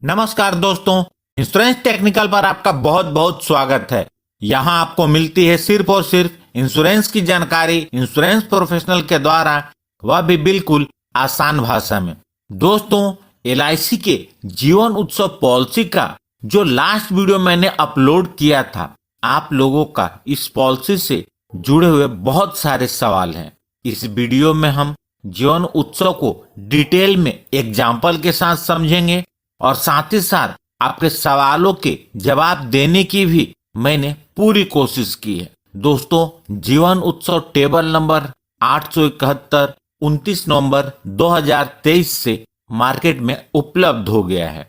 नमस्कार दोस्तों, insurance technical पर आपका बहुत बहुत स्वागत है। यहाँ आपको मिलती है सिर्फ और सिर्फ इंश्योरेंस की जानकारी इंश्योरेंस प्रोफेशनल के द्वारा, वह भी बिल्कुल आसान भाषा में। दोस्तों, एलआईसी के जीवन उत्सव पॉलिसी का जो लास्ट वीडियो मैंने अपलोड किया था, आप लोगों का इस पॉलिसी से जुड़े हुए बहुत सारे सवाल हैं। इस वीडियो में हम जीवन उत्सव को डिटेल में एग्जाम्पल के साथ समझेंगे और साथ ही साथ आपके सवालों के जवाब देने की भी मैंने पूरी कोशिश की है। दोस्तों, जीवन उत्सव टेबल नंबर 871 29 नवंबर 2023 से मार्केट में उपलब्ध हो गया है।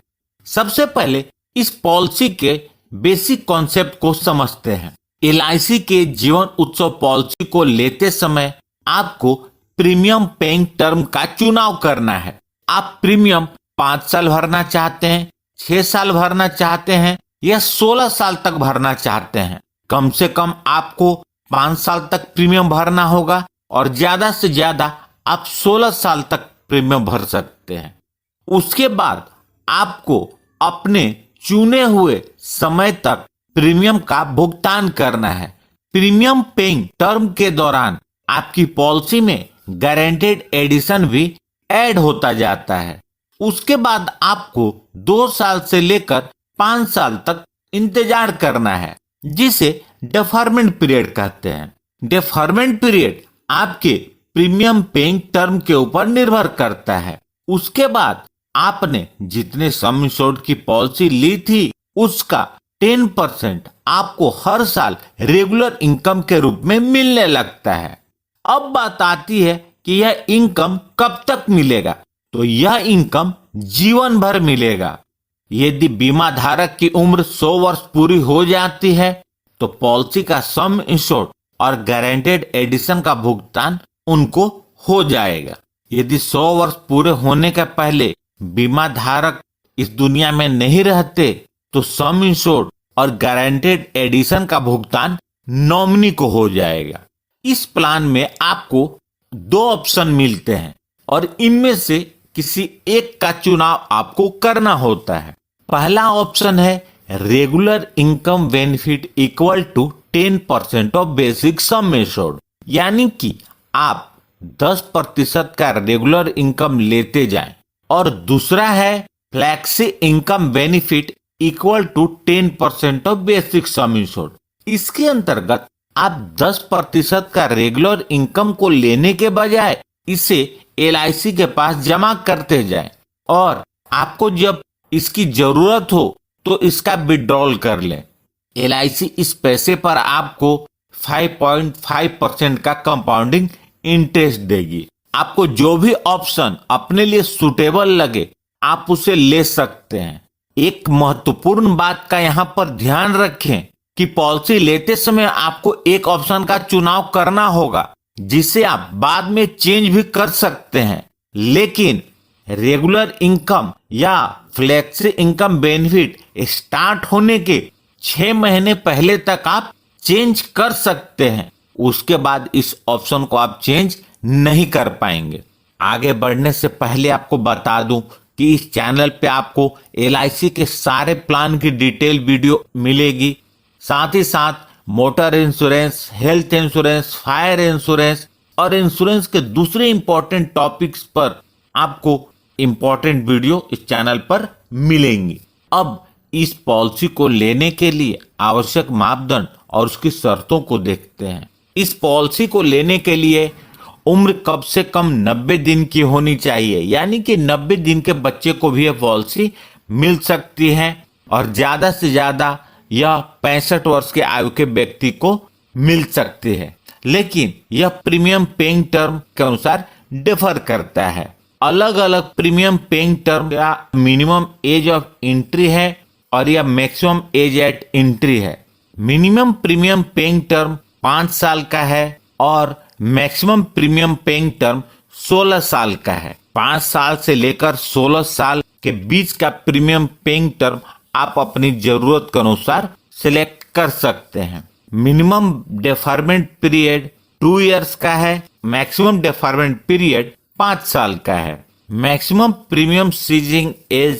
सबसे पहले इस पॉलिसी के बेसिक कॉन्सेप्ट को समझते हैं। एलआईसी के जीवन उत्सव पॉलिसी को लेते समय आपको प्रीमियम पेइंग टर्म का चुनाव करना है। आप प्रीमियम 5 साल भरना चाहते हैं, 6 साल भरना चाहते हैं या 16 साल तक भरना चाहते हैं। कम से कम आपको 5 साल तक प्रीमियम भरना होगा और ज्यादा से ज्यादा आप 16 साल तक प्रीमियम भर सकते हैं। उसके बाद आपको अपने चुने हुए समय तक प्रीमियम का भुगतान करना है। प्रीमियम पेइंग टर्म के दौरान आपकी पॉलिसी में गारंटेड एडिशन भी ऐड होता जाता है। उसके बाद आपको 2 साल से लेकर 5 साल तक इंतजार करना है, जिसे डेफरमेंट पीरियड कहते हैं। डेफरमेंट पीरियड आपके प्रीमियम पेइंग टर्म के ऊपर निर्भर करता है। उसके बाद आपने जितने सम इंश्योर्ड की पॉलिसी ली थी, उसका 10% आपको हर साल रेगुलर इनकम के रूप में मिलने लगता है। अब बात आती है कि यह इनकम कब तक मिलेगा। तो यह इनकम जीवन भर मिलेगा। यदि बीमा धारक की उम्र 100 वर्ष पूरी हो जाती है तो पॉलिसी का सम इंश्योर्ड और गारंटेड एडिशन का भुगतान उनको हो जाएगा। यदि 100 वर्ष पूरे होने के पहले बीमा धारक इस दुनिया में नहीं रहते तो सम इंश्योर्ड और गारंटेड एडिशन का भुगतान नॉमिनी को हो जाएगा। इस प्लान में आपको 2 ऑप्शन मिलते हैं और इनमें से किसी एक का चुनाव आपको करना होता है। पहला ऑप्शन है regular income benefit equal to 10% of basic sum assured, यानी कि आप 10% का रेगुलर इनकम लेते जाएं। और दूसरा है flexi income benefit equal to 10% of basic sum assured. इसके अंतर्गत आप 10% का रेगुलर इनकम को लेने के बजाय इसे एलआईसी के पास जमा करते जाएं और आपको जब इसकी जरूरत हो तो इसका विड्रॉल कर लें। एलआईसी इस पैसे पर आपको 5.5% का कंपाउंडिंग इंटरेस्ट देगी। आपको जो भी ऑप्शन अपने लिए सुटेबल लगे आप उसे ले सकते हैं। एक महत्वपूर्ण बात का यहाँ पर ध्यान रखें कि पॉलिसी लेते समय आपको एक ऑप्शन का चुनाव करना होगा जिसे आप बाद में चेंज भी कर सकते हैं, लेकिन रेगुलर इनकम या फ्लेक्सी इनकम बेनिफिट स्टार्ट होने के 6 महीने पहले तक आप चेंज कर सकते हैं। उसके बाद इस ऑप्शन को आप चेंज नहीं कर पाएंगे। आगे बढ़ने से पहले आपको बता दूं कि इस चैनल पे आपको एलआईसी के सारे प्लान की डिटेल वीडियो मिलेगी। साथ ही साथ motor insurance, health insurance, fire insurance और इंश्योरेंस के दूसरे इंपॉर्टेंट टॉपिक्स पर आपको इंपॉर्टेंट वीडियो इस चैनल पर मिलेंगी। अब इस पॉलिसी को लेने के लिए आवश्यक मापदंड और उसकी शर्तों को देखते हैं। इस पॉलिसी को लेने के लिए उम्र कम से कम 90 दिन की होनी चाहिए, यानी कि 90 दिन के बच्चे को भी यह पॉलिसी मिल सकती है और ज्यादा से ज्यादा यह 65 वर्ष के आयु के व्यक्ति को मिल सकती है। लेकिन यह प्रीमियम पेइंग टर्म के अनुसार डिफर करता है। अलग अलग प्रीमियम पेइंग टर्म या मिनिमम एज ऑफ एंट्री है और यह मैक्सिमम एज एट एंट्री है। मिनिमम प्रीमियम पेइंग टर्म 5 साल का है और मैक्सिमम प्रीमियम पेइंग टर्म 16 साल का है। 5 साल से लेकर 16 साल के बीच का प्रीमियम पेइंग टर्म आप अपनी जरूरत के अनुसार सिलेक्ट कर सकते हैं। मिनिमम डेफरमेंट पीरियड 2 इयर्स का है, मैक्सिमम डेफरमेंट पीरियड 5 साल का है। Maximum premium ceasing age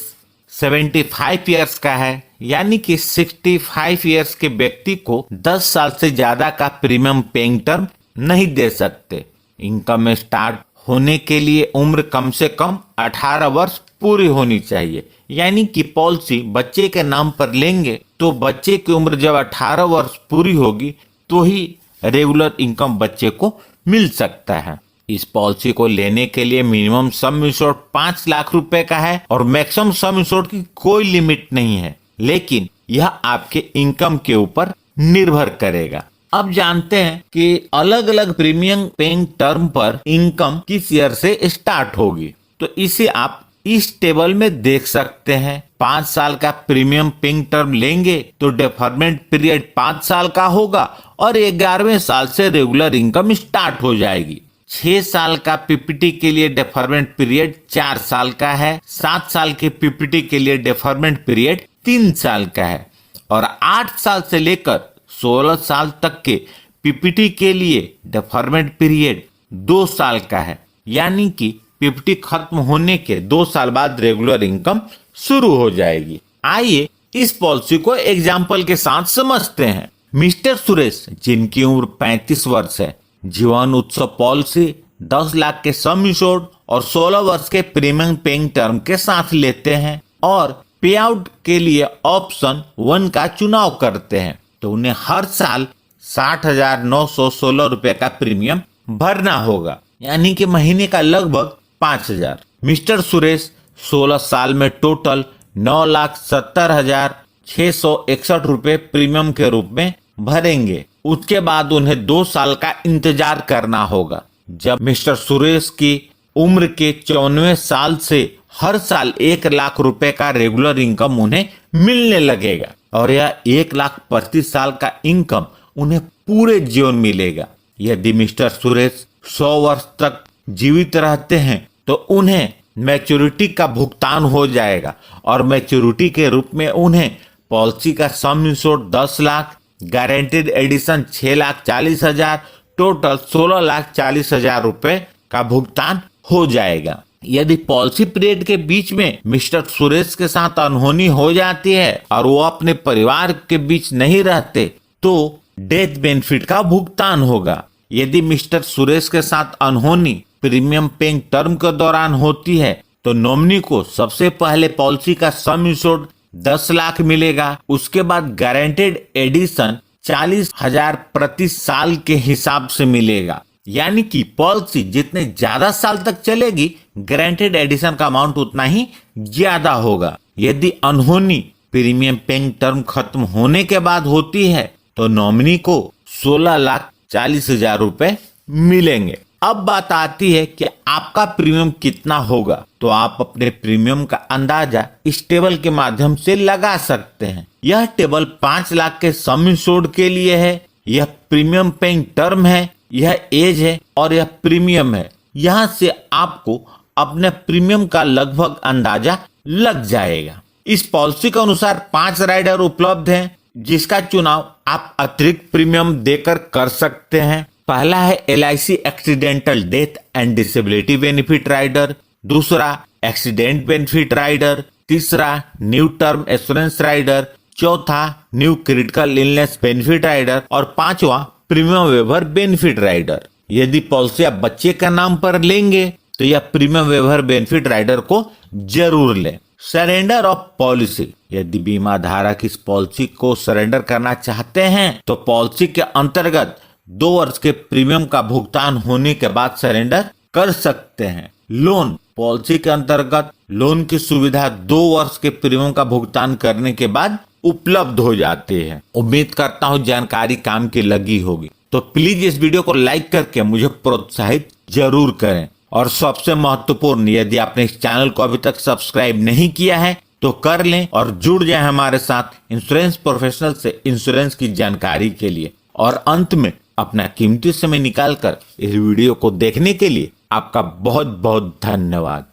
75 years का है, यानी कि 65 ईयर्स के व्यक्ति को 10 साल से ज्यादा का प्रीमियम पेइंग टर्म नहीं दे सकते। इनकम स्टार्ट होने के लिए उम्र कम से कम 18 वर्ष पूरी होनी चाहिए, यानी कि पॉलिसी बच्चे के नाम पर लेंगे तो बच्चे की उम्र जब 18 वर्ष पूरी होगी तो ही रेगुलर इनकम बच्चे को मिल सकता है। इस पॉलिसी को लेने के लिए मिनिमम सम इंश्योर्ड 5 लाख रुपए का है और मैक्सिमम सम इंश्योर्ड की कोई लिमिट नहीं है, लेकिन यह आपके इनकम के ऊपर निर्भर करेगा। अब जानते हैं कि अलग अलग प्रीमियम पेइंग टर्म पर इनकम किस ईयर से स्टार्ट होगी, तो इसे आप इस टेबल में देख सकते हैं। 5 साल का प्रीमियम पेइंग टर्म लेंगे तो डेफरमेंट पीरियड 5 साल का होगा और 11वें साल से रेगुलर इनकम स्टार्ट हो जाएगी। 6 साल का पीपीटी के लिए डेफरमेंट पीरियड 4 साल का है, 7 साल के पीपीटी के लिए डेफरमेंट पीरियड 3 साल का है और 8 साल से लेकर 16 साल तक के पीपीटी के लिए डेफरमेंट पीरियड 2 साल का है, यानी कि पीपीटी खत्म होने के 2 साल बाद रेगुलर इनकम शुरू हो जाएगी। आइए इस पॉलिसी को एग्जाम्पल के साथ समझते हैं। मिस्टर सुरेश, जिनकी उम्र 35 वर्ष है, जीवन उत्सव पॉलिसी 10 लाख के सम इंश्योर्ड और 16 वर्ष के प्रीमियम पेइंग टर्म के साथ लेते हैं और पे आउट के लिए ऑप्शन 1 का चुनाव करते हैं, तो उन्हें हर साल 60,916 रुपए का प्रीमियम भरना होगा, यानी कि महीने का लगभग 5,000। मिस्टर सुरेश 16 साल में टोटल 9,70,661 रुपए प्रीमियम के रूप में भरेंगे। उसके बाद उन्हें 2 साल का इंतजार करना होगा। जब मिस्टर सुरेश की उम्र के 94वें साल से हर साल 1 लाख रुपए का रेगुलर इनकम उन्हें मिलने लगेगा और यह 1 लाख प्रति साल का इनकम उन्हें पूरे जीवन मिलेगा। यदि मिस्टर सुरेश 100 वर्ष तक जीवित रहते हैं तो उन्हें मैच्योरिटी का भुगतान हो जाएगा और मैच्योरिटी के रूप में उन्हें पॉलिसी का sum insured 10 lakh, guaranteed addition 6,40,000, total 16,40,000 रुपए का भुगतान हो जाएगा। यदि पॉलिसी पीरियड के बीच में मिस्टर सुरेश के साथ अनहोनी हो जाती है और वो अपने परिवार के बीच नहीं रहते तो डेथ बेनिफिट का भुगतान होगा। यदि मिस्टर सुरेश के साथ अनहोनी प्रीमियम पेइंग टर्म के दौरान होती है तो नॉमिनी को सबसे पहले पॉलिसी का सम इंश्योर्ड 10 लाख मिलेगा, उसके बाद गारंटेड एडिशन 40,000 प्रति साल के हिसाब से मिलेगा, यानी कि पॉलिसी जितने ज्यादा साल तक चलेगी गारंटेड एडिशन का अमाउंट उतना ही ज्यादा होगा। यदि अनहोनी प्रीमियम पेइंग टर्म खत्म होने के बाद होती है तो नॉमिनी को 16,40,000 रुपए मिलेंगे। अब बात आती है कि आपका प्रीमियम कितना होगा, तो आप अपने प्रीमियम का अंदाजा इस टेबल के माध्यम से लगा सकते हैं। यह टेबल 5 लाख के सम इंश्योर्ड के लिए है, यह प्रीमियम पेइंग टर्म है, यह एज है और यह प्रीमियम है। यहाँ से आपको अपने प्रीमियम का लगभग अंदाजा लग जाएगा। इस पॉलिसी के अनुसार 5 राइडर उपलब्ध हैं, जिसका चुनाव आप अतिरिक्त प्रीमियम देकर कर सकते हैं। पहला है LIC accidental death and disability benefit rider, दूसरा एक्सीडेंट बेनिफिट राइडर, तीसरा न्यू टर्म एश्योरेंस राइडर, चौथा new critical illness benefit rider और 5वां प्रीमियम वेवर बेनिफिट राइडर। यदि पॉलिसी आप बच्चे का नाम पर लेंगे तो यह प्रीमियम वेवर बेनिफिट राइडर को जरूर लें। सरेंडर ऑफ पॉलिसी, यदि बीमा धारक इस पॉलिसी को सरेंडर करना चाहते हैं तो पॉलिसी के अंतर्गत 2 वर्ष के प्रीमियम का भुगतान होने के बाद सरेंडर कर सकते हैं। लोन, पॉलिसी के अंतर्गत लोन की सुविधा 2 वर्ष के प्रीमियम का भुगतान करने के बाद उपलब्ध हो जाती है। उम्मीद करता हूँ जानकारी काम की लगी होगी, तो प्लीज इस वीडियो को लाइक करके मुझे प्रोत्साहित जरूर करें। और सबसे महत्वपूर्ण, यदि आपने इस चैनल को अभी तक सब्सक्राइब नहीं किया है तो कर लें और जुड़ जाए हमारे साथ इंश्योरेंस प्रोफेशनल से इंश्योरेंस की जानकारी के लिए। और अंत में अपना कीमती समय निकालकर इस वीडियो को देखने के लिए आपका बहुत बहुत धन्यवाद।